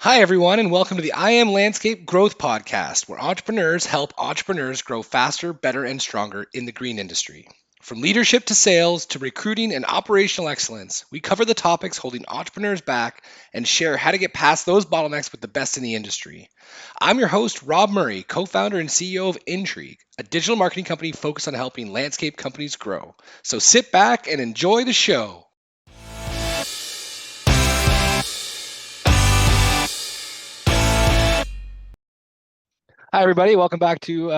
Hi, everyone, and welcome to the I Am Landscape Growth Podcast, where entrepreneurs help entrepreneurs grow faster, better, and stronger in the green industry. From leadership to sales to recruiting and operational excellence, we cover the topics holding entrepreneurs back and share how to get past those bottlenecks with the best in the industry. I'm your host, Rob Murray, co founder and CEO of Intrigue, a digital marketing company focused on helping landscape companies grow. So sit back and enjoy the show. Hi, everybody. Welcome back to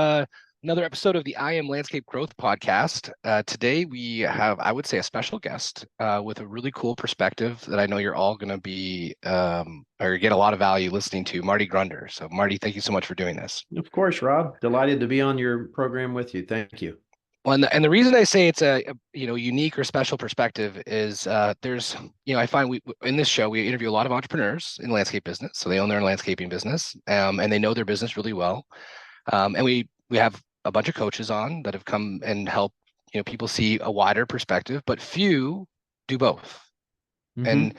another episode of the I Am Landscape Growth Podcast. Today, we have, I would say, a special guest with a really cool perspective that I know you're all going to be or get a lot of value listening to, Marty Grunder. So, Marty, thank you so much for doing this. Of course, Rob. Delighted to be on your program with you. Thank you. Well, and the reason I say it's a unique or special perspective is there's I find we in this show we interview a lot of entrepreneurs in landscape business, so they own their landscaping business and they know their business really well. And we have a bunch of coaches on that have come and help people see a wider perspective, but few do both. And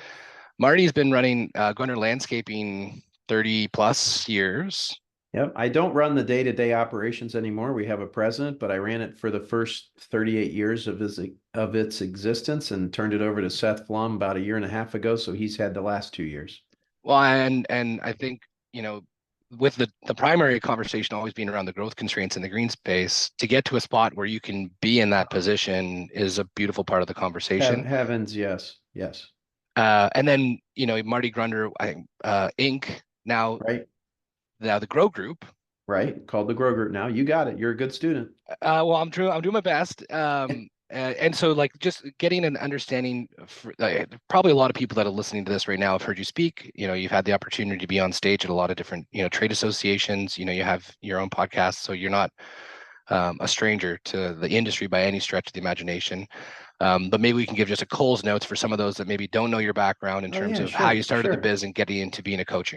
Marty's been running Grunder Landscaping 30 plus years. Yep. I don't run the day-to-day operations anymore. We have a president, but I ran it for the first 38 years of its existence and turned it over to Seth Flum about a year and a half ago. So he's had the last 2 years. Well, and I think, with the primary conversation always being around the growth constraints in the green space, to get to a spot where you can be in that position is a beautiful part of the conversation. Heavens, yes, yes. And then, Marty Grunder, Inc. Now, right. Now the Grow Group. Right. Called the Grow Group now. You got it. You're a good student. Well, I'm doing my best. And so like just getting an understanding for probably a lot of people that are listening to this right now have heard you speak. You've had the opportunity to be on stage at a lot of different trade associations. You have your own podcast, so you're not a stranger to the industry by any stretch of the imagination. But maybe we can give just a Cole's notes for some of those that maybe don't know your background in terms of how you started the biz and getting into being a coach.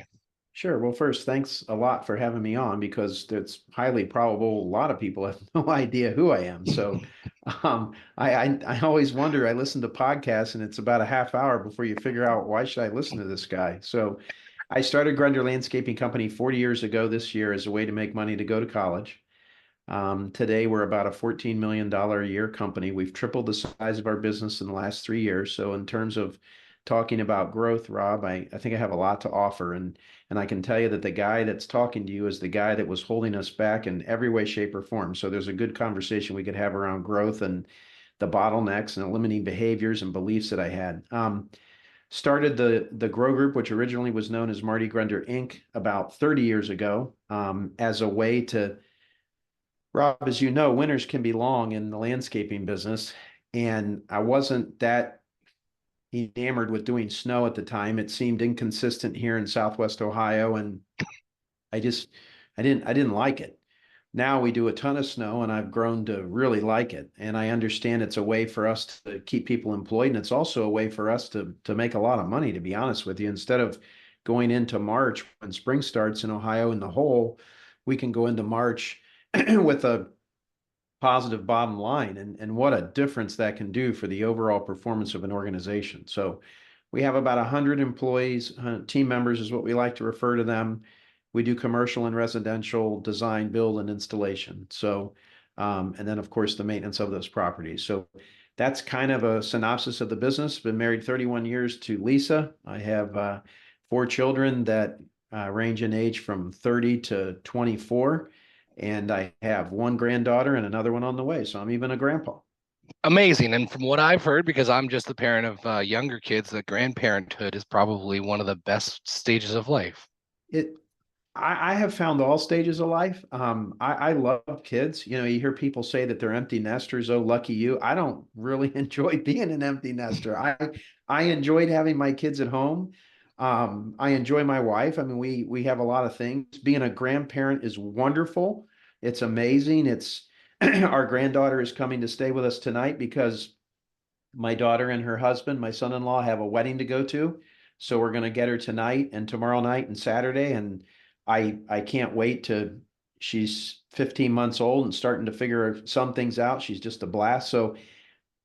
Sure. Well, first, thanks a lot for having me on because it's highly probable a lot of people have no idea who I am. So I always wonder, I listen to podcasts and it's about a half hour before you figure out why should I listen to this guy. So I started Grunder Landscaping Company 40 years ago this year as a way to make money to go to college. Today, we're about a $14 million a year company. We've tripled the size of our business in the last 3 years. So in terms of talking about growth, Rob, I think I have a lot to offer. And I can tell you that the guy that's talking to you is the guy that was holding us back in every way, shape, or form. So there's a good conversation we could have around growth and the bottlenecks and limiting behaviors and beliefs that I had. Started the Grow Group, which originally was known as Marty Grunder Inc., about 30 years ago, as a way to, Rob, as you know, winters can be long in the landscaping business. And I wasn't that enamored with doing snow at the time. It seemed inconsistent here in Southwest Ohio, and I didn't like it. Now we do a ton of snow, and I've grown to really like it. And I understand it's a way for us to keep people employed, and it's also a way for us to make a lot of money, to be honest with you. Instead of going into March when spring starts in Ohio in the hole, we can go into March with a positive bottom line, and what a difference that can do for the overall performance of an organization. So we have about 100 employees, team members is what we like to refer to them. We do commercial and residential design, build, and installation. So, and then of course the maintenance of those properties. So that's kind of a synopsis of the business. Been married 31 years to Lisa. I have 4 children that range in age from 30 to 24. And I have one granddaughter and another one on the way. So I'm even a grandpa. Amazing. And from what I've heard, because I'm just the parent of younger kids, that grandparenthood is probably one of the best stages of life. I have found all stages of life. I love kids. You hear people say that they're empty nesters. Oh, lucky you. I don't really enjoy being an empty nester. I enjoyed having my kids at home. I enjoy my wife. I mean, we have a lot of things. Being a grandparent is wonderful. It's amazing. It's our granddaughter is coming to stay with us tonight because my daughter and her husband, my son-in-law, have a wedding to go to. So we're going to get her tonight and tomorrow night and Saturday. And I can't wait to, she's 15 months old and starting to figure some things out. She's just a blast. So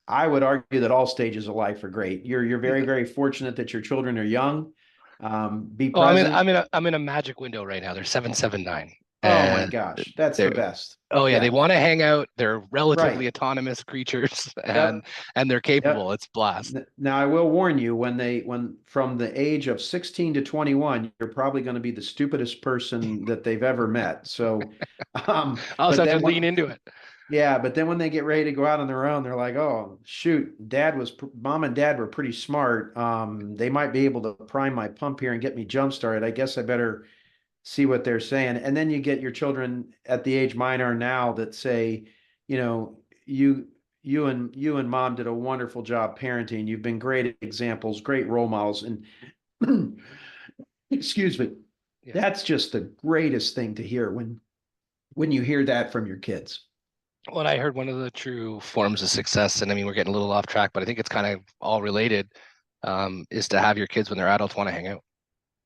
I would argue that all stages of life are great. You're very, very fortunate that your children are young. Be Oh, present. I'm in a magic window right now. They're 779, Oh my and gosh, that's the they're best. oh yeah, they Yeah, want to hang out. They're right. relatively autonomous creatures, Yep. and they're Yep. capable. It's blast. Now I will warn you, when from the age of 16 to 21, you're probably going to be the stupidest person that they've ever met. So, I also but have to then lean when, into it. yeah, but then when they get ready to go out on their own, they're like, oh, shoot, mom and dad were pretty smart. They might be able to prime my pump here and get me jump started. I guess I better see what they're saying. And then you get your children at the age mine are now that say, you know, you and mom did a wonderful job parenting. You've been great examples, great role models. And excuse me, Yeah. that's just the greatest thing to hear when you hear that from your kids. Well, I heard one of the true forms of success, and I mean, we're getting a little off track, but I think it's kind of all related, is to have your kids when they're adults want to hang out.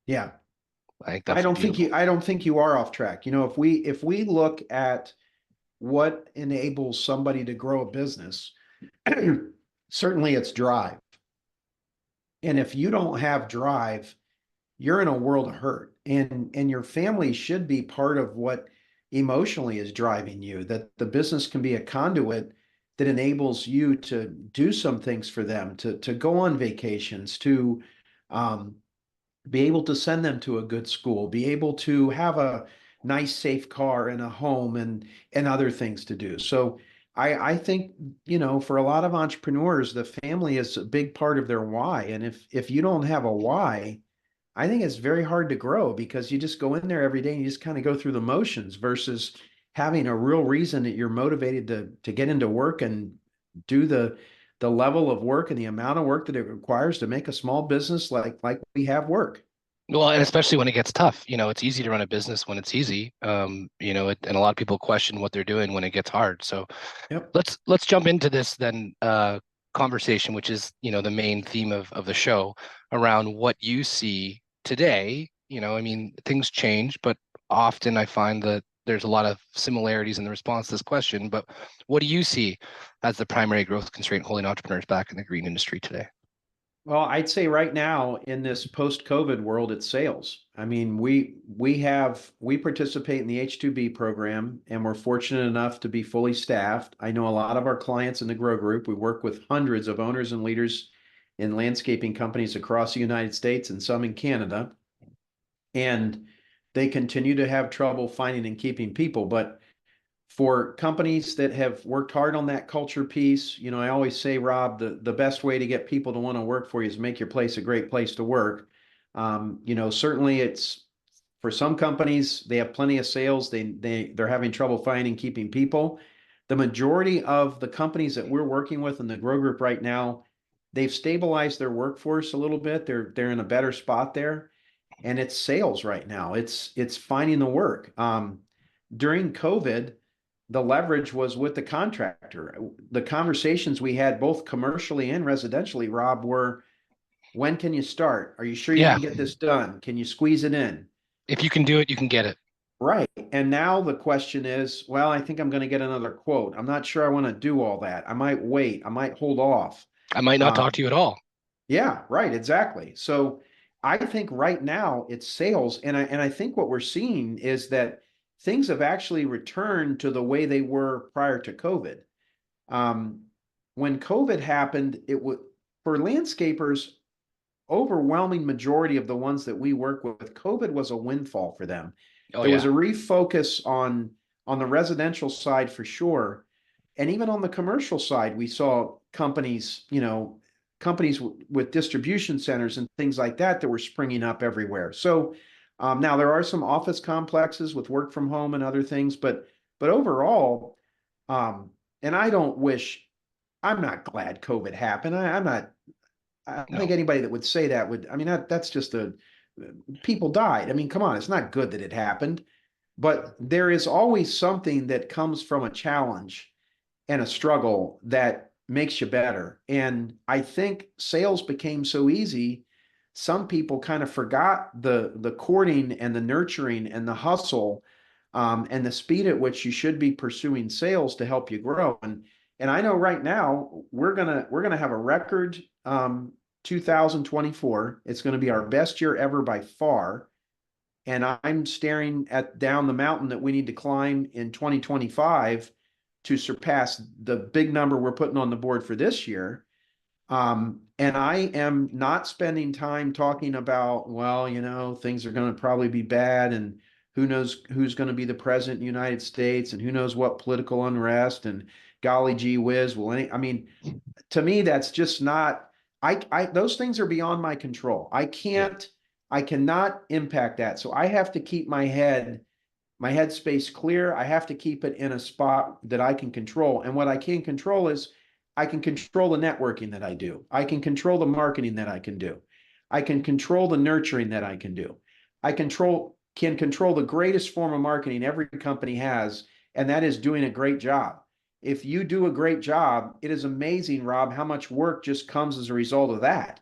Yeah. I think I that's don't think you beautiful. I don't think you are off track. If we look at what enables somebody to grow a business, certainly it's drive. And if you don't have drive, you're in a world of hurt. And your family should be part of what emotionally is driving you, that the business can be a conduit that enables you to do some things for them, to go on vacations, to um, be able to send them to a good school, be able to have a nice, safe car and a home and other things to do. So I think, for a lot of entrepreneurs, the family is a big part of their why. And if you don't have a why, I think it's very hard to grow because you just go in there every day and you just kind of go through the motions versus having a real reason that you're motivated to get into work and do the level of work and the amount of work that it requires to make a small business like we have work. Well, and especially when it gets tough, it's easy to run a business when it's easy. And a lot of people question what they're doing when it gets hard. So Yep. let's jump into this then conversation, which is, the main theme of the show around what you see today. I mean, things change, but often I find that there's a lot of similarities in the response to this question. But what do you see as the primary growth constraint holding entrepreneurs back in the green industry today? Well, I'd say right now in this post-COVID world, it's sales. I mean, we participate in the H2B program, and we're fortunate enough to be fully staffed. I know a lot of our clients in the Grow Group. We work with hundreds of owners and leaders in landscaping companies across the United States and some in Canada, and they continue to have trouble finding and keeping people. But for companies that have worked hard on that culture piece, I always say, Rob, the best way to get people to want to work for you is make your place a great place to work. Certainly it's for some companies, they have plenty of sales. They're having trouble finding and keeping people. The majority of the companies that we're working with in the Grow Group right now, they've stabilized their workforce a little bit. They're in a better spot there, and it's sales right now. It's finding the work. During COVID, the leverage was with the contractor. The conversations we had both commercially and residentially, Rob, were when can you start? Are you sure you Yeah, can get this done? Can you squeeze it in? if you can do it, you can get it. Right. And now the question is, well, I think I'm going to get another quote. I'm not sure I want to do all that. I might wait. I might hold off. I might not talk Um, to you at all. yeah, right, exactly. So I think right now it's sales, and I think what we're seeing is that things have actually returned to the way they were prior to COVID. Um, when COVID happened, it would for landscapers, overwhelming majority of the ones that we work with, COVID was a windfall for them. Oh There was a yeah. refocus on the residential side for sure, and even on the commercial side, we saw companies with distribution centers and things like that were springing up everywhere. So now there are some office complexes with work from home and other things, but overall, um, and I don't wish. I'm not glad COVID happened. I'm not. I don't think No. anybody that would say that would. I mean, that's just a people died. I mean, come on, it's not good that it happened, but there is always something that comes from a challenge and a struggle that makes you better. And I think sales became so easy, some people kind of forgot the courting and the nurturing and the hustle, and the speed at which you should be pursuing sales to help you grow. And I know right now we're gonna have a record 2024. It's going to be our best year ever by far. And I'm staring at down the mountain that we need to climb in 2025 to surpass the big number we're putting on the board for this year. And I am not spending time talking about, well, things are going to probably be bad, and who knows who's going to be the president of the United States, and who knows what political unrest, and golly gee whiz, I mean, to me, that's just not, those things are beyond my control. Yeah. I cannot impact that. So I have to keep my headspace clear. I have to keep it in a spot that I can control. And what I can control is I can control the networking that I do. I can control the marketing that I can do. I can control the nurturing that I can do. Can control the greatest form of marketing every company has, and that is doing a great job. If you do a great job, it is amazing, Rob, how much work just comes as a result of that.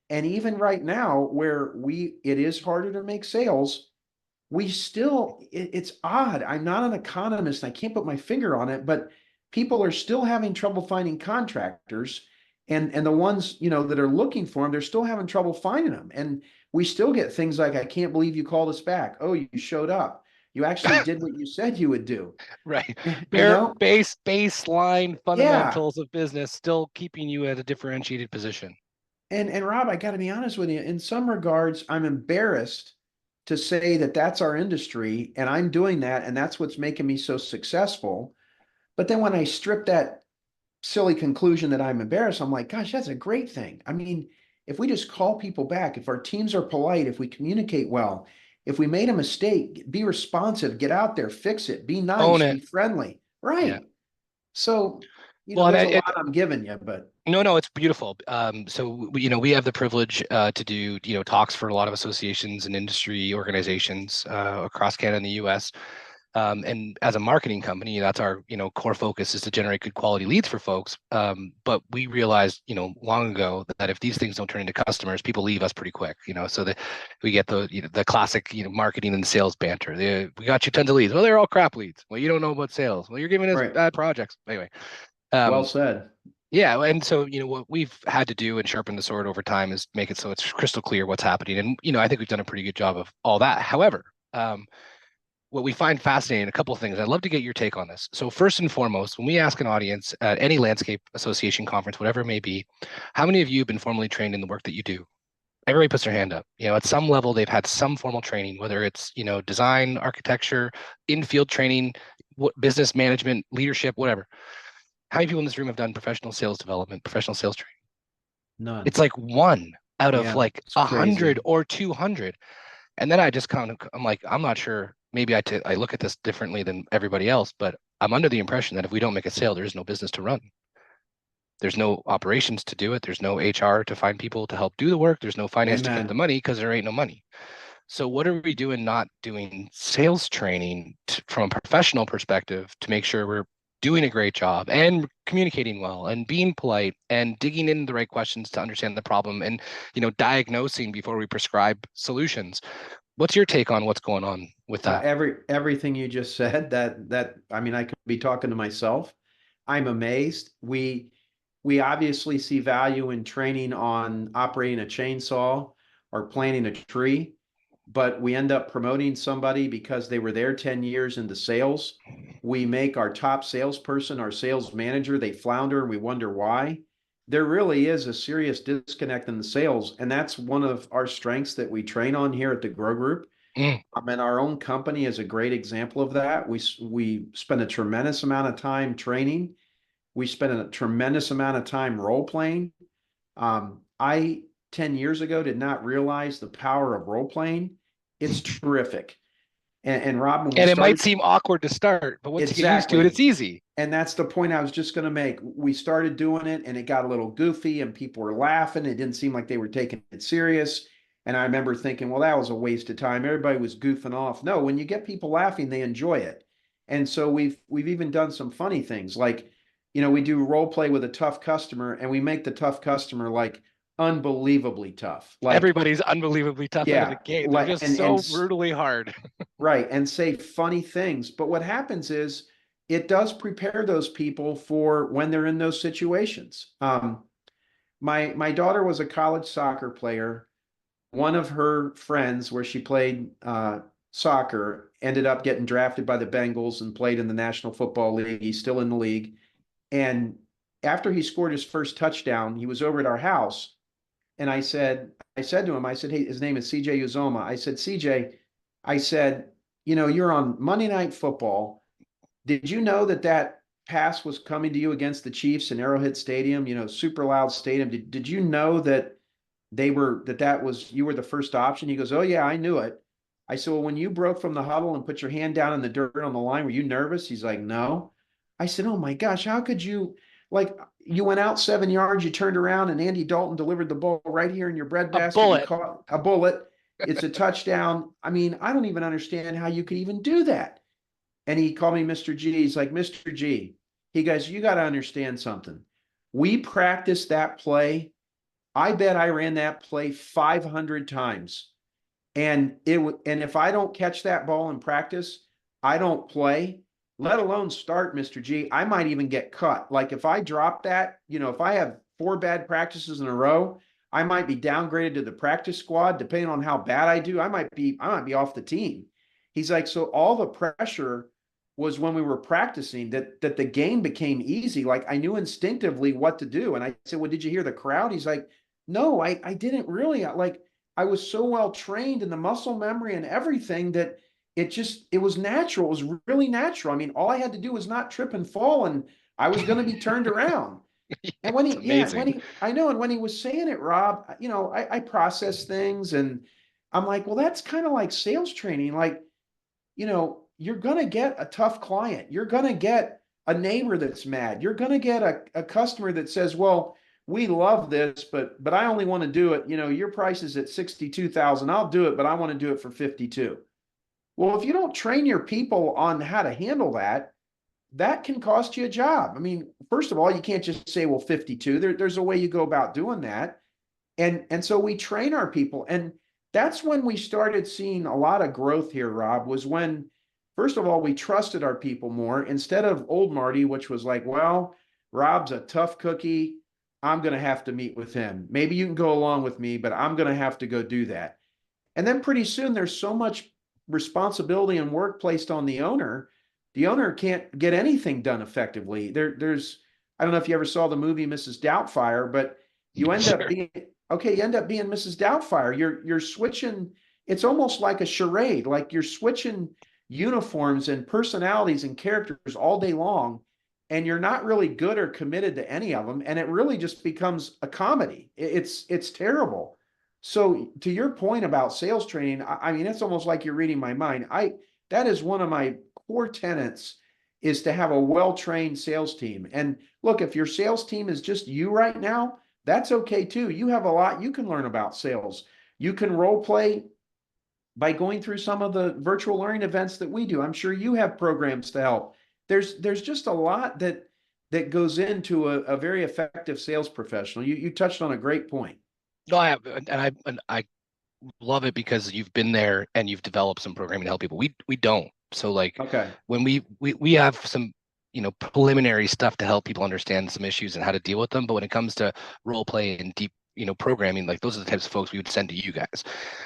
And even right now, where it is harder to make sales, it's odd. I'm not an economist. I can't put my finger on it, but people are still having trouble finding contractors, and the ones, that are looking for them, they're still having trouble finding them. And we still get things like, I can't believe you called us back. Oh, you showed up. You actually did what you said you would do. Right. You know? Baseline Yeah. fundamentals of business still keeping you at a differentiated position. And Rob, I got to be honest with you. In some regards, I'm embarrassed to say that that's our industry, and I'm doing that, and that's what's making me so successful. But then when I strip that silly conclusion that I'm embarrassed, I'm like, gosh, that's a great thing. I mean, if we just call people back, if our teams are polite, if we communicate well, if we made a mistake, be responsive, get out there, fix it, be Own nice, be it. friendly. Yeah. Right. So, Well, and there's a lot I'm giving you, but no, it's beautiful. So we have the privilege to do talks for a lot of associations and industry organizations across Canada and the U.S. And as a marketing company, that's our core focus is to generate good quality leads for folks. But we realized long ago that if these things don't turn into customers, people leave us pretty quick. So that we get the classic marketing and sales banter. We got you tons of leads. Well, they're all crap leads. Well, you don't know about sales. Well, you're giving us right. bad projects anyway. Well Um, said. yeah, and so what we've had to do and sharpen the sword over time is make it so it's crystal clear what's happening, and I think we've done a pretty good job of all that. However, what we find fascinating, a couple of things. I'd love to get your take on this. So first and foremost, when we ask an audience at any landscape association conference, whatever it may be, how many of you have been formally trained in the work that you do? Everybody puts their hand up. At some level, they've had some formal training, whether it's design, architecture, in-field training, business management, leadership, whatever. How many people in this room have done professional sales development, professional sales training? None. It's like one out of Yeah, like it's 100 crazy. or 200. And then I just I'm like, I'm not sure. Maybe I look at this differently than everybody else, but I'm under the impression that if we don't make a sale, there is no business to run. There's no operations to do it. There's no HR to find people to help do the work. There's no finance to get the Amen. money because there ain't no money. So what are we doing not doing sales training from a professional perspective to make sure we're doing a great job and communicating well and being polite and digging into the right questions to understand the problem and diagnosing before we prescribe solutions? What's your take on what's going on with that? Everything you just said, that I mean, I could be talking to myself. I'm amazed. We obviously see value in training on operating a chainsaw or planting a tree, but we end up promoting somebody because they were there 10 years into sales. We make our top salesperson our sales manager. They flounder and we wonder why. There really is a serious disconnect in the sales, and that's one of our strengths that we train on here at the Grow Group. Mm. And our own company is a great example of that. We spend a tremendous amount of time training. We spend a tremendous amount of time role playing. I 10 years ago did not realize the power of role playing. It's terrific. And Rob, when we And it might started, seem awkward to start, but once you get used to it, it's exactly. easy. And that's the point I was just going to make. We started doing it and it got a little goofy and people were laughing. It didn't seem like they were taking it serious. And I remember thinking, well, that was a waste of time. Everybody was goofing off. No, when you get people laughing, they enjoy it. And so we've even done some funny things like, we do role play with a tough customer and we make the tough customer like unbelievably tough. Like, Everybody's unbelievably tough out of the yeah, gate. They're like just so brutally hard. right, and say funny things. But what happens is it does prepare those people for when they're in those situations. my daughter was a college soccer player. One of her friends, where she played soccer, ended up getting drafted by the Bengals and played in the National Football League. He's still in the league. And after he scored his first touchdown, he was over at our house. And I said to him, I said, hey, his name is CJ Uzoma. I said, CJ, I said, you know, you're on Monday Night Football. Did you know that that pass was coming to you against the Chiefs in Arrowhead Stadium, you know, super loud stadium? Did you know that that was, you were the first option? He goes, oh yeah, I knew it. I said, well, when you broke from the huddle and put your hand down in the dirt on the line, were you nervous? He's like, no. I said, oh my gosh, how could you, like, you went out 7 yards, you turned around, and Andy Dalton delivered the ball right here in your A breadbasket. You bullet. caught a bullet. It's a touchdown. I mean, I don't even understand how you could even do that. And he called me Mr. G. He's like, Mr. G. He goes, you got to understand something. We practiced that play. I bet I ran that play 500 times. And if I don't catch that ball in practice, I don't play, let alone start, Mr. G. I might even get cut. Like if I drop that, you know, if I have 4 bad practices in a row, I might be downgraded to the practice squad. Depending on how bad I do, I might be off the team. He's like, so all the pressure was when we were practicing that the game became easy. Like I knew instinctively what to do. And I said, well, did you hear the crowd? He's like, no, I didn't really. Like I was so well trained in the muscle memory and everything that it was natural. It was really natural. I mean, all I had to do was not trip and fall, and I was going to be turned around. And It's amazing. I know, and when he was saying it, Rob, you know, I process things, and I'm like, well, that's kind of like sales training. Like, you know, you're going to get a tough client. You're going to get a neighbor that's mad. You're going to get a customer that says, well, we love this, but I only want to do it. You know, your price is at 62,000. I'll do it, but I want to do it for 52. Well, if you don't train your people on how to handle that, that can cost you a job. I mean, first of all, you can't just say, well, 52. There's a way you go about doing that. And so we train our people. And that's when we started seeing a lot of growth here, Rob, was when, first of all, we trusted our people more instead of old Marty, which was like, well, Rob's a tough cookie. I'm going to have to meet with him. Maybe you can go along with me, but I'm going to have to go do that. And then pretty soon there's so much responsibility and work placed on the owner. The owner can't get anything done effectively. I don't know if you ever saw the movie Mrs. Doubtfire, but you end up Sure. being okay, you end up being Mrs. Doubtfire. You're switching, it's almost like a charade, like you're switching uniforms and personalities and characters all day long, and you're not really good or committed to any of them, and it really just becomes a comedy. It's terrible. So to your point about sales training, I mean, it's almost like you're reading my mind. I That is one of my core tenets, is to have a well-trained sales team. And look, if your sales team is just you right now, that's okay too. You have a lot you can learn about sales. You can role play by going through some of the virtual learning events that we do. I'm sure you have programs to help. There's just a lot that goes into a very effective sales professional. You touched on a great point. No, I love it because you've been there and you've developed some programming to help people. We don't. So like Okay. when we have some, preliminary stuff to help people understand some issues and how to deal with them. But when it comes to role play and deep, programming, like those are the types of folks we would send to you guys.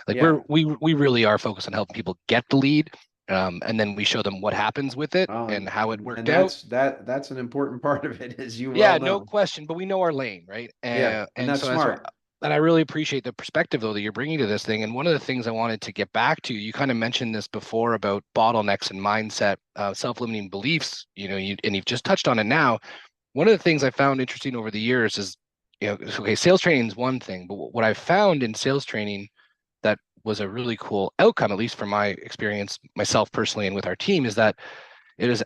Like Yeah. we really are focused on helping people get the lead. And then we show them what happens with it Oh, and how it and worked out. that's an important part of it, as you well Yeah, no know. question, but we know our lane, right? Yeah, and And that's so that's what, smart. and I really appreciate the perspective though that you're bringing to this thing. And one of the things I wanted to get back to, you kind of mentioned this before about bottlenecks and mindset, self-limiting beliefs, and you've just touched on it now. One of the things I found interesting over the years is, okay, sales training is one thing, but what I found in sales training that was a really cool outcome, at least from my experience, myself personally, and with our team, is that it is,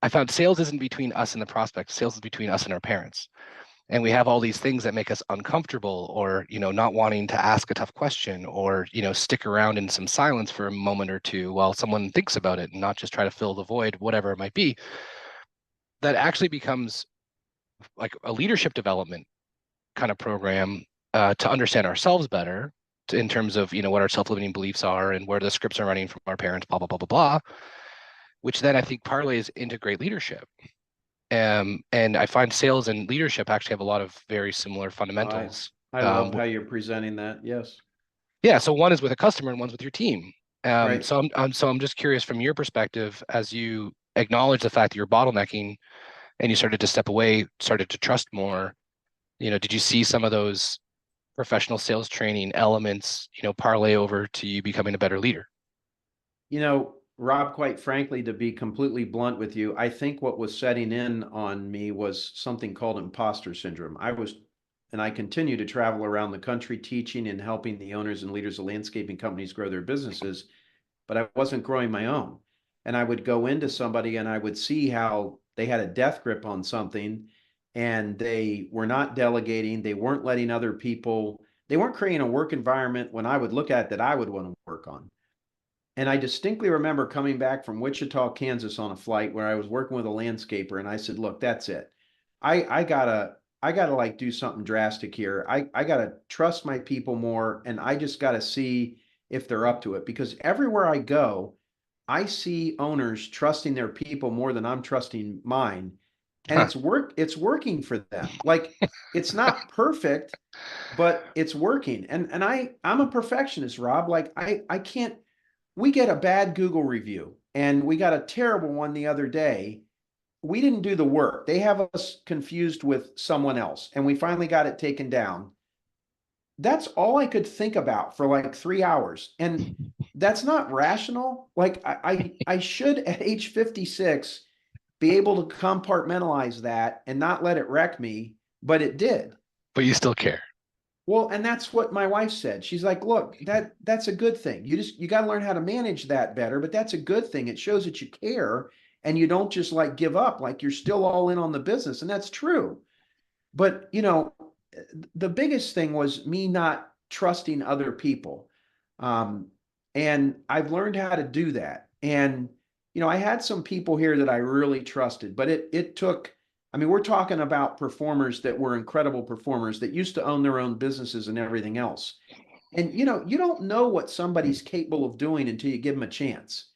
I found sales isn't between us and the prospect. Sales is between us and our parents. And we have all these things that make us uncomfortable, or not wanting to ask a tough question, or stick around in some silence for a moment or two while someone thinks about it, and not just try to fill the void, whatever it might be. That actually becomes like a leadership development kind of program, to understand ourselves better, in terms of what our self-limiting beliefs are and where the scripts are running from our parents, blah blah blah blah blah, which then I think parlays into great leadership. And I find sales and leadership actually have a lot of very similar I fundamentals. I love Um, how you're presenting that. Yes. yeah, so one is with a customer and one's with your team. Right. So I'm just curious from your perspective, as you acknowledge the fact that you're bottlenecking and you started to step away, started to trust more, did you see some of those professional sales training elements, parlay over to you becoming a better leader? Rob, quite frankly, to be completely blunt with you, I think what was setting in on me was something called imposter syndrome. And I continue to travel around the country teaching and helping the owners and leaders of landscaping companies grow their businesses, but I wasn't growing my own. And I would go into somebody and I would see how they had a death grip on something and they were not delegating. They weren't letting other people, they weren't creating a work environment when I would look at that I would want to work on. And I distinctly remember coming back from Wichita, Kansas on a flight where I was working with a landscaper and I said, look, that's it. I gotta like do something drastic here. I gotta trust my people more and I just gotta see if they're up to it because everywhere I go, I see owners trusting their people more than I'm trusting mine. And Huh. it's working for them. Like it's not perfect, but it's working. And I'm a perfectionist, Rob. Like I can't we get a bad Google review and we got a terrible one the other day. We didn't do the work. They have us confused with someone else and we finally got it taken down. That's all I could think about for like 3 hours. And that's not rational. Like I should at age 56 be able to compartmentalize that and not let it wreck me, but it did. But you still care. Well, and that's what my wife said. She's like, "Look, that's a good thing. You got to learn how to manage that better, but that's a good thing. It shows that you care and you don't just like give up, like you're still all in on the business." And that's true. But, the biggest thing was me not trusting other people. Um, and I've learned how to do that. And, I had some people here that I really trusted, but it took, I mean, we're talking about performers that were incredible performers that used to own their own businesses and everything else. And, you don't know what somebody's capable of doing until you give them a chance.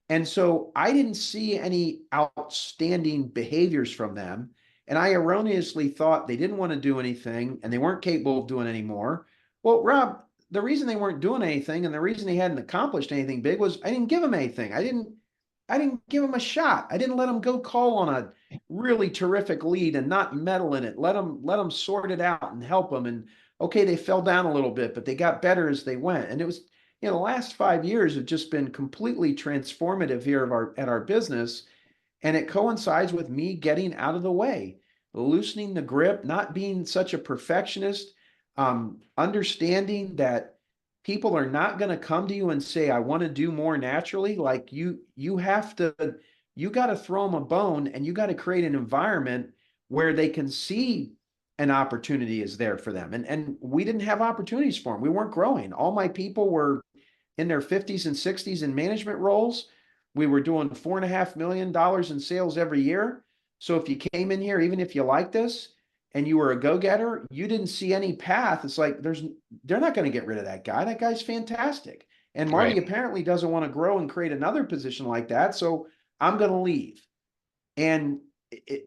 And so I didn't see any outstanding behaviors from them. And I erroneously thought they didn't want to do anything and they weren't capable of doing any more. Well, Rob, the reason they weren't doing anything and the reason they hadn't accomplished anything big was I didn't give them anything. I didn't give them a shot. I didn't let them go call on a really terrific lead and not meddle in it. Let them sort it out and help them. And okay, they fell down a little bit, but they got better as they went. And it was the last 5 years have just been completely transformative here at our business. And it coincides with me getting out of the way, loosening the grip, not being such a perfectionist, understanding that people are not going to come to you and say, I want to do more naturally. Like you got to throw them a bone and you got to create an environment where they can see an opportunity is there for them. And we didn't have opportunities for them. We weren't growing. All my people were in their 50s and 60s in management roles. We were doing $4.5 million in sales every year. So if you came in here, even if you liked us and you were a go-getter, you didn't see any path. It's like they're not going to get rid of that guy. That guy's fantastic. And Right. Marty apparently doesn't want to grow and create another position like that. So I'm going to leave. And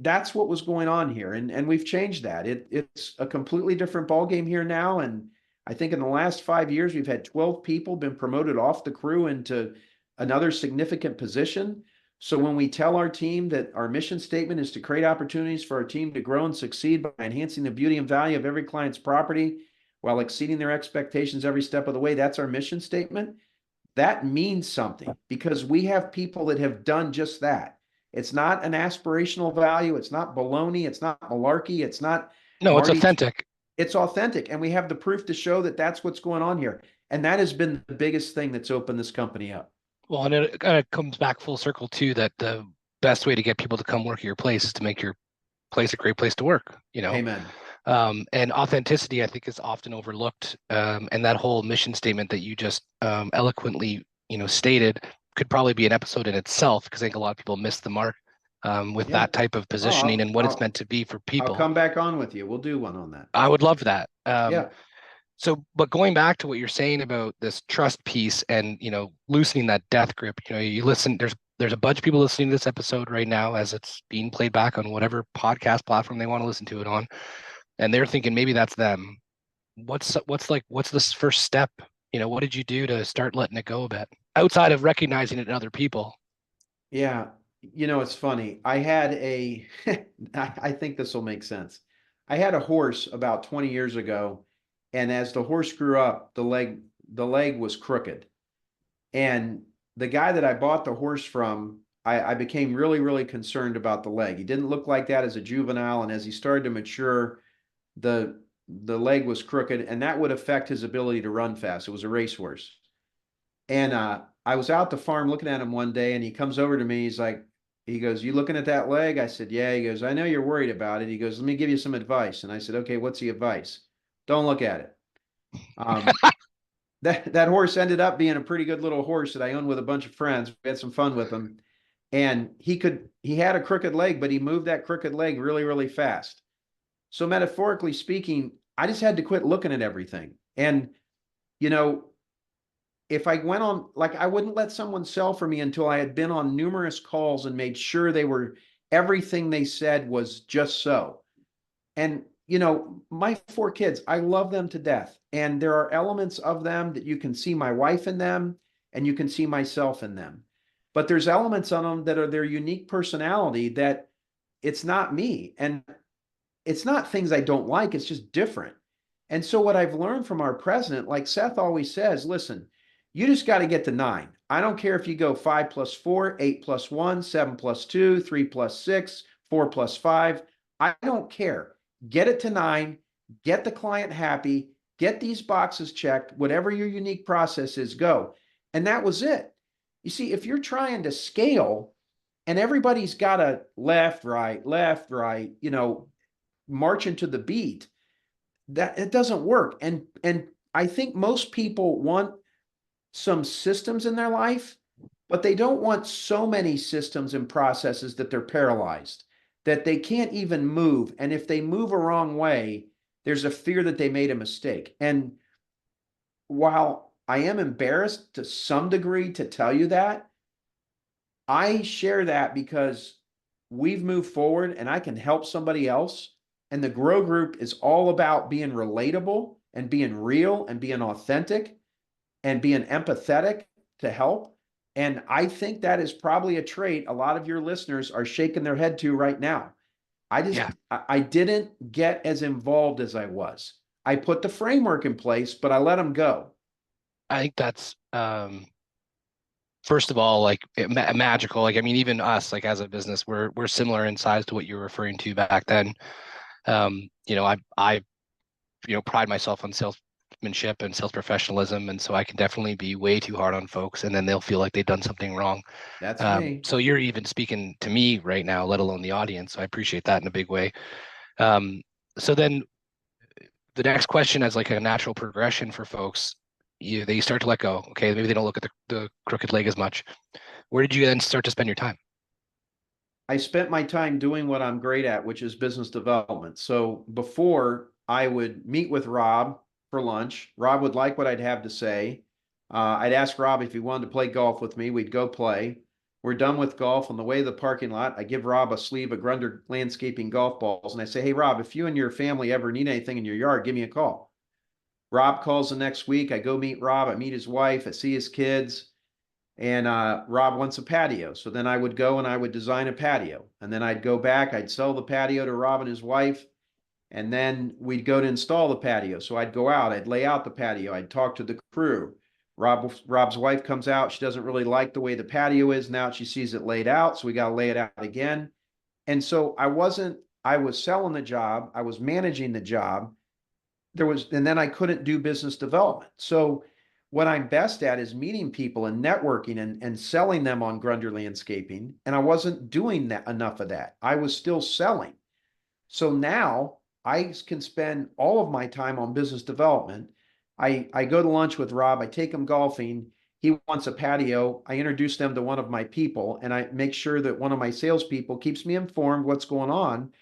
that's what was going on here. And we've changed that. It's a completely different ballgame here now. And I think in the last 5 years, we've had 12 people been promoted off the crew into another significant position. So when we tell our team that our mission statement is to create opportunities for our team to grow and succeed by enhancing the beauty and value of every client's property while exceeding their expectations every step of the way, that's our mission statement. That means something because we have people that have done just that. It's not an aspirational value. It's not baloney. It's not malarkey. It's not No, it's Marty. authentic. It's authentic. And we have the proof to show that that's what's going on here. And that has been the biggest thing that's opened this company up. Well, and it kind of comes back full circle too, that the best way to get people to come work at your place is to make your place a great place to work. Amen. And authenticity, I think, is often overlooked. And that whole mission statement that you just eloquently, stated could probably be an episode in itself because I think a lot of people miss the mark with Yeah. that type of Oh, positioning and what it's meant to be for I'll people. come back on with you. We'll do one on that. I would love that. Yeah. But going back to what you're saying about this trust piece and loosening that death grip, you listen. There's there's a bunch of people listening to this episode right now as it's being played back on whatever podcast platform they want to listen to it on, and they're thinking maybe that's them. What's this first step? What did you do to start letting it go a bit outside of recognizing it in other people? Yeah, it's funny. I had I think this will make sense. I had a horse about 20 years ago, and as the horse grew up, the leg was crooked. And the guy that I bought the horse from, I became really, really concerned about the leg. He didn't look like that as a juvenile, and as he started to mature, the the leg was crooked, and that would affect his ability to run fast. It was a racehorse. And I was out the farm looking at him one day, and he comes over to me. He goes, "You looking at that leg?" I said, "Yeah." He goes, "I know you're worried about it." He goes, "Let me give you some advice." And I said, "Okay, what's the advice?" "Don't look at it." Um, that horse ended up being a pretty good little horse that I owned with a bunch of friends. We had some fun with him. And he had a crooked leg, but he moved that crooked leg really, really fast. So metaphorically speaking, I just had to quit looking at everything. And, you know, if I went on, like, I wouldn't let someone sell for me until I had been on numerous calls and made sure everything they said was just so. And, my four kids, I love them to death. And there are elements of them that you can see my wife in them and you can see myself in them. But there's elements on them that are their unique personality that it's not me. And it's not things I don't like, it's just different. And so, what I've learned from our president, like Seth always says, listen, you just got to get to 9. I don't care if you go 5 plus 4, 8 plus 1, 7 plus 2, 3 plus 6, 4 plus 5. I don't care. Get it to 9, get the client happy, get these boxes checked, whatever your unique process is, go. And that was it. You see, if you're trying to scale and everybody's got a left, right, marching to the beat, that it doesn't work. And I think most people want some systems in their life, but they don't want so many systems and processes that they're paralyzed, that they can't even move. And if they move a wrong way, there's a fear that they made a mistake. And while I am embarrassed to some degree to tell you that, I share that because we've moved forward and I can help somebody else. And the Grow Group is all about being relatable and being real and being authentic and being empathetic to help. And I think that is probably a trait a lot of your listeners are shaking their head to right now. Yeah, I didn't get as involved as I was. I put the framework in place, but I let them go. I think that's first of all, like magical. Like, I mean, even us, like as a business, we're similar in size to what you were referring to back then. I pride myself on salesmanship and sales professionalism, and so I can definitely be way too hard on folks, and then they'll feel like they've done something wrong. That's me. So you're even speaking to me right now, let alone the audience. So I appreciate that in a big way. Um, so then the next question, as like a natural progression for folks, they start to let go. Okay, maybe they don't look at the crooked leg as much. Where did you then start to spend your time? I spent my time doing what I'm great at, which is business development. So before I would meet with Rob for lunch, Rob would like what I'd have to say. I'd ask Rob if he wanted to play golf with me. We'd go play. We're done with golf. On the way to the parking lot, I give Rob a sleeve of Grunder Landscaping golf balls. And I say, "Hey, Rob, if you and your family ever need anything in your yard, give me a call." Rob calls the next week. I go meet Rob. I meet his wife. I see his kids. And Rob wants a patio. So then I would go and I would design a patio. And then I'd go back, I'd sell the patio to Rob and his wife. And then we'd go to install the patio. So I'd go out, I'd lay out the patio, I'd talk to the crew. Rob's wife comes out. She doesn't really like the way the patio is now. She sees it laid out. So we got to lay it out again. And so I was selling the job, I was managing the job. And then I couldn't do business development. So what I'm best at is meeting people and networking and selling them on Grunder Landscaping. And I wasn't doing that enough of that. I was still selling. So now I can spend all of my time on business development. I go to lunch with Rob. I take him golfing. He wants a patio. I introduce them to one of my people, and I make sure that one of my salespeople keeps me informed what's going on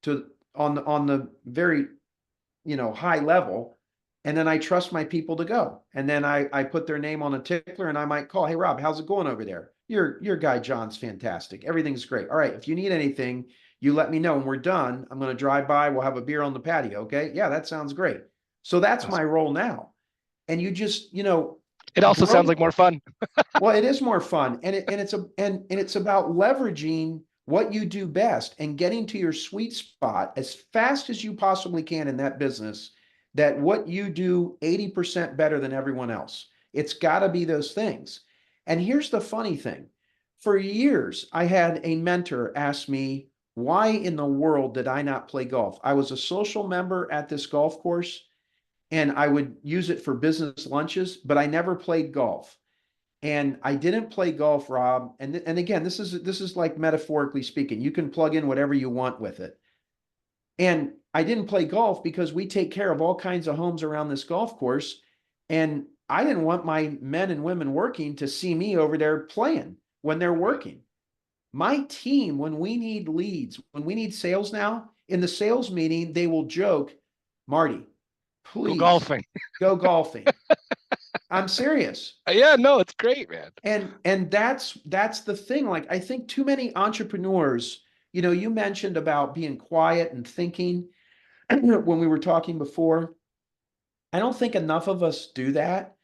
to on the very high level. And then I trust my people to go. And then I put their name on a tickler and I might call, hey, Rob, how's it going over there? Your guy, John's fantastic. Everything's great. All right. If you need anything, you let me know. When we're done, I'm going to drive by. We'll have a beer on the patio. Okay. Yeah, that sounds great. So that's my role now. And you just, It also sounds grow. like more fun. Well, it is more fun. And it's about leveraging what you do best and getting to your sweet spot as fast as you possibly can in that business, that what you do 80% better than everyone else. It's got to be those things. And here's the funny thing. For years, I had a mentor ask me, why in the world did I not play golf? I was a social member at this golf course and I would use it for business lunches, but I never played golf. And I didn't play golf, Rob. And again, this is like metaphorically speaking. You can plug in whatever you want with it. And I didn't play golf because we take care of all kinds of homes around this golf course. And I didn't want my men and women working to see me over there playing when they're Right. working. My team, when we need leads, when we need sales now, in the sales meeting, they will joke, Marty, Go please golfing. go golfing. I'm serious. Yeah, no, it's great, man. And that's the thing. Like I think too many entrepreneurs, you mentioned about being quiet and thinking when we were talking before. I don't think enough of us do that.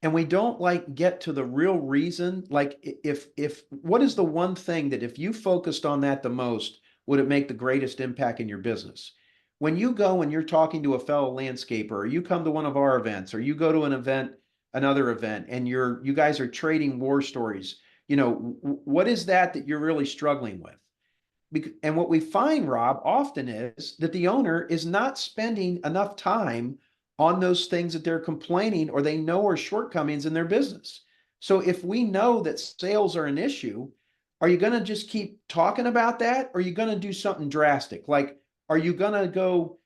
And we don't like get to the real reason. Like if what is the one thing that if you focused on that the most, would it make the greatest impact in your business? When you go and you're talking to a fellow landscaper, or you come to one of our events, or you go to an event, another event, and you guys are trading war stories, what is that you're really struggling with? And what we find, Rob, often is that the owner is not spending enough time on those things that they're complaining or they know are shortcomings in their business. So if we know that sales are an issue, are you going to just keep talking about that? Or are you going to do something drastic? Like, are you going to go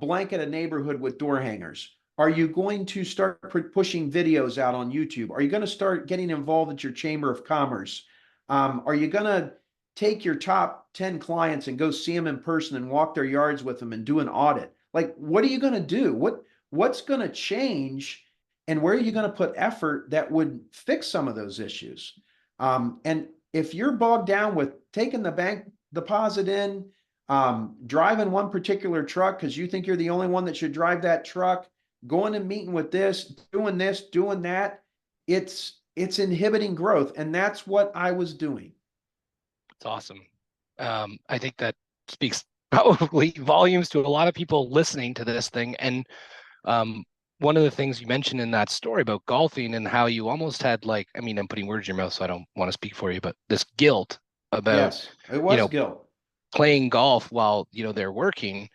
blanket a neighborhood with door hangers? Are you going to start pushing videos out on YouTube? Are you going to start getting involved at your Chamber of Commerce? Are you going to take your top 10 clients and go see them in person and walk their yards with them and do an audit? Like, what are you going to do? What's going to change? And where are you going to put effort that would fix some of those issues? And if you're bogged down with taking the bank deposit in, driving one particular truck because you think you're the only one that should drive that truck, going and meeting with this, doing that, it's inhibiting growth. And that's what I was doing. It's awesome. I think that speaks probably volumes to a lot of people listening to this thing. And um, one of the things you mentioned in that story about golfing and how you almost had like, I mean, I'm putting words in your mouth, so I don't want to speak for you, but this guilt about, Yes, it you was know, guilt. playing golf while, they're working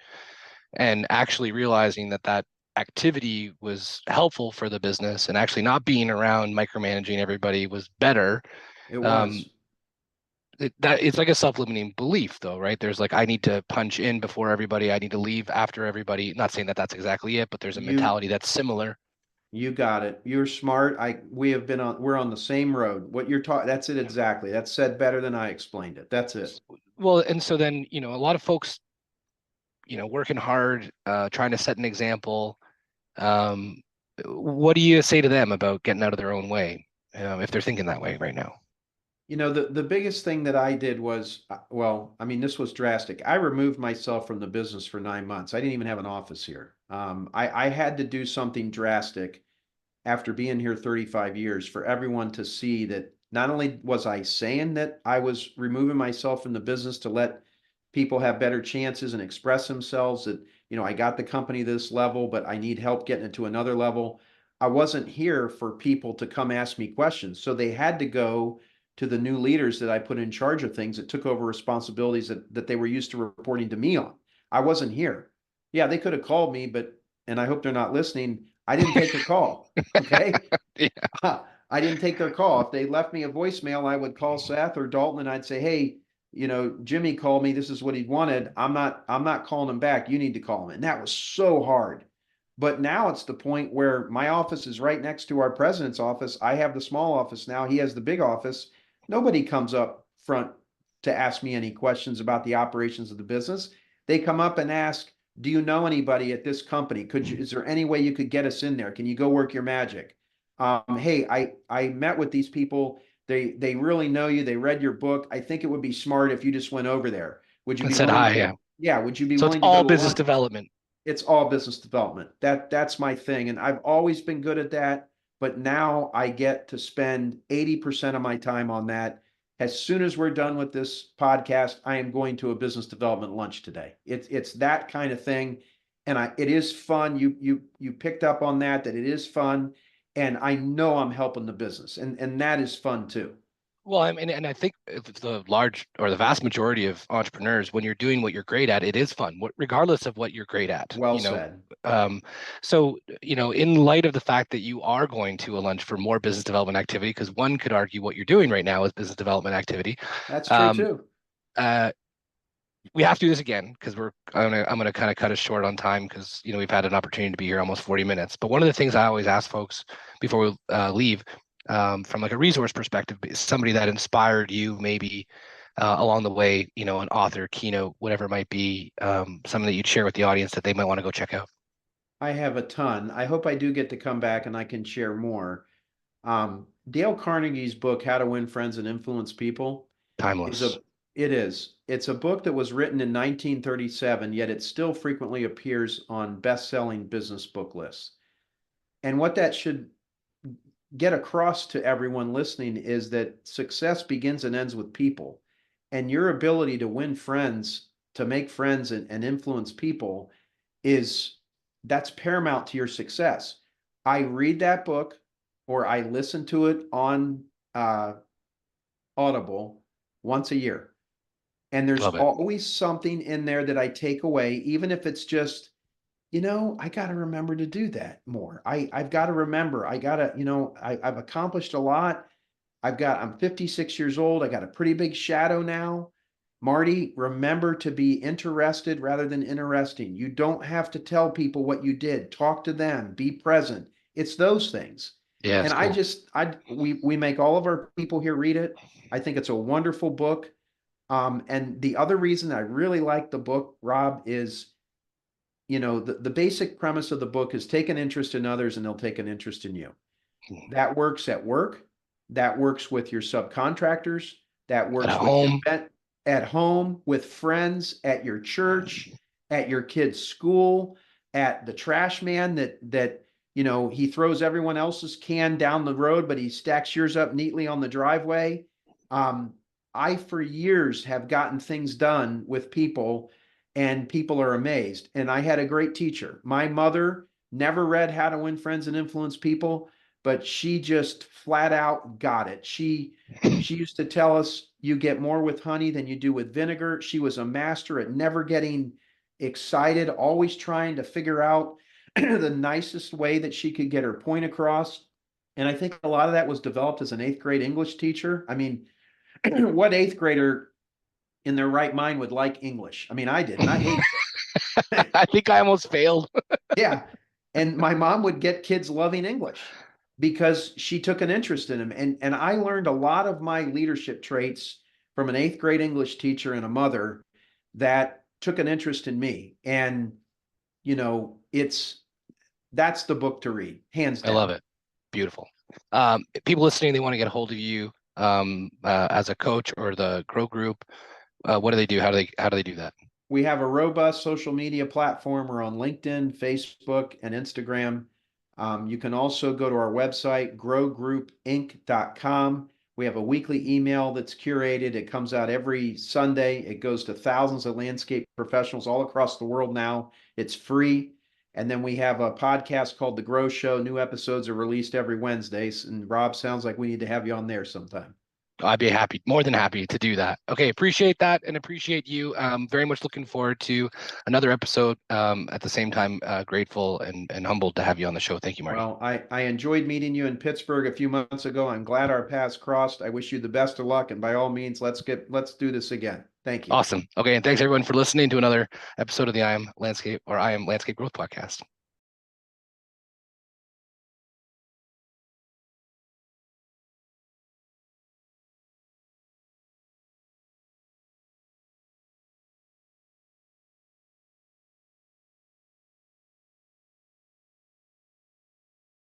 and actually realizing that that activity was helpful for the business and actually not being around micromanaging everybody was better. It Um, was. that it's like a self-limiting belief though, right? There's like, I need to punch in before everybody, I need to leave after everybody. Not saying that that's exactly it, but there's a You mentality that's similar. you got it. You're smart. We're on the same road. What you're talking, that's it Yeah. exactly. That's said better than I explained it. That's it. Well, and so then, a lot of folks, working hard, trying to set an example. um, what do you say to them about getting out of their own way, if they're thinking that way right now? The biggest thing that I did was, well, I mean, this was drastic. I removed myself from the business for 9 months. I didn't even have an office here. I had to do something drastic after being here 35 years for everyone to see that not only was I saying that I was removing myself from the business to let people have better chances and express themselves, that, I got the company this level, but I need help getting it to another level. I wasn't here for people to come ask me questions. So they had to go to the new leaders that I put in charge of things that took over responsibilities that they were used to reporting to me on. I wasn't here. Yeah, they could have called me, but, and I hope they're not listening, I didn't take their call. Okay. Yeah. I didn't take their call. If they left me a voicemail, I would call Seth or Dalton and I'd say, hey, Jimmy called me. This is what he wanted. I'm not calling him back. You need to call him. And that was so hard. But now it's the point where my office is right next to our president's office. I have the small office now. He has the big office. Nobody comes up front to ask me any questions about the operations of the business. They come up and ask, Do you know anybody at this company? Is there any way you could get us in there? Can you go work your magic? Hey, I met with these people. They really know you. They read your book. I think it would be smart if you just went over there. Would you And be said willing hi. to, Yeah. yeah, would you be So it's willing to go all to business lunch? development. It's all business development. That's my thing. And I've always been good at that, but now I get to spend 80% of my time on that. As soon as we're done with this podcast, I am going to a business development lunch today. It's that kind of thing. And it is fun. You picked up on that it is fun. And I know I'm helping the business. And that is fun too. Well, I mean, and I think if the large or the vast majority of entrepreneurs, when you're doing what you're great at, it is fun, regardless of what you're great at, Well said. Um, so, in light of the fact that you are going to a lunch for more business development activity, because one could argue what you're doing right now is business development activity. That's true Um, too. uh, we have to do this again because I'm gonna kind of cut us short on time because we've had an opportunity to be here almost 40 minutes. But one of the things I always ask folks before we leave, from like a resource perspective, is somebody that inspired you maybe along the way, an author, keynote, whatever it might be, something that you'd share with the audience that they might want to go check out. I have a ton. I hope I do get to come back and I can share more. Dale Carnegie's book, How to Win Friends and Influence People, is Timeless. a it is. It's a book that was written in 1937, yet it still frequently appears on best-selling business book lists. And what that should get across to everyone listening is that success begins and ends with people. And your ability to win friends, to make friends and influence people is that's paramount to your success. I read that book or I listen to it on uh, Audible once a year. And there's Love it. always something in there that I take away, even if it's just, I got to remember to do that more. I've got to remember, I got to, I've accomplished a lot. I'm 56 years old. I got a pretty big shadow now. Marty, remember to be interested rather than interesting. You don't have to tell people what you did. Talk to them, be present. It's those things. Yeah, And it's cool. we make all of our people here read it. I think it's a wonderful book. And the other reason I really like the book, Rob, is, the basic premise of the book is take an interest in others and they'll take an interest in you. That works at work. That works with your subcontractors. That At works with home. at home, with friends, at your church, at your kid's school, at the trash man that he throws everyone else's can down the road, but he stacks yours up neatly on the driveway. Um, I, for years, have gotten things done with people, and people are amazed. And I had a great teacher. My mother never read How to Win Friends and Influence People, but she just flat out got it. She used to tell us you get more with honey than you do with vinegar. She was a master at never getting excited, always trying to figure out the nicest way that she could get her point across. And I think a lot of that was developed as an eighth grade English teacher. I mean, what eighth grader in their right mind would like English? I mean, I didn't. I hated it. I think I almost failed. Yeah. And my mom would get kids loving English because she took an interest in them. And I learned a lot of my leadership traits from an eighth grade English teacher and a mother that took an interest in me. And, it's that's the book to read, hands I love down. it. Beautiful. People listening, they want to get a hold of you as a coach or the Grow Group. What do they do? How do they do that? We have a robust social media platform. We're on LinkedIn, Facebook, and Instagram. You can also go to our website, growgroupinc.com. We have a weekly email that's curated. It comes out every Sunday. It goes to thousands of landscape professionals all across the world now. It's free. And then we have a podcast called The Grow Show. New episodes are released every Wednesdays. And Rob, sounds like we need to have you on there sometime. I'd be happy, more than happy to do that. Okay, appreciate that and appreciate you. Very much looking forward to another episode. At the same time, grateful and humbled to have you on the show. Thank you, Marty. Well, I enjoyed meeting you in Pittsburgh a few months ago. I'm glad our paths crossed. I wish you the best of luck, and by all means, let's do this again. Thank you. Awesome. Okay, and thanks everyone for listening to another episode of the I Am Landscape Growth Podcast.